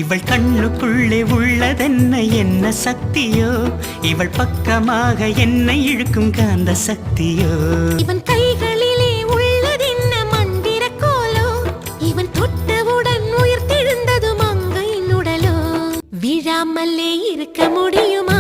இவள் கண்ணுக்குள்ளே உள்ளதென்ன என்ன சக்தியோ இவள் பக்கமாக என்னை இழுக்கும் காந்த சக்தியோ இவன் கைகளிலே உள்ளதென்ன மந்திர கோலோ இவன் தொட்டவுடன் உயிர் தெழுந்தது மங்கையின் உடலோ விழாமலே இருக்க முடியுமா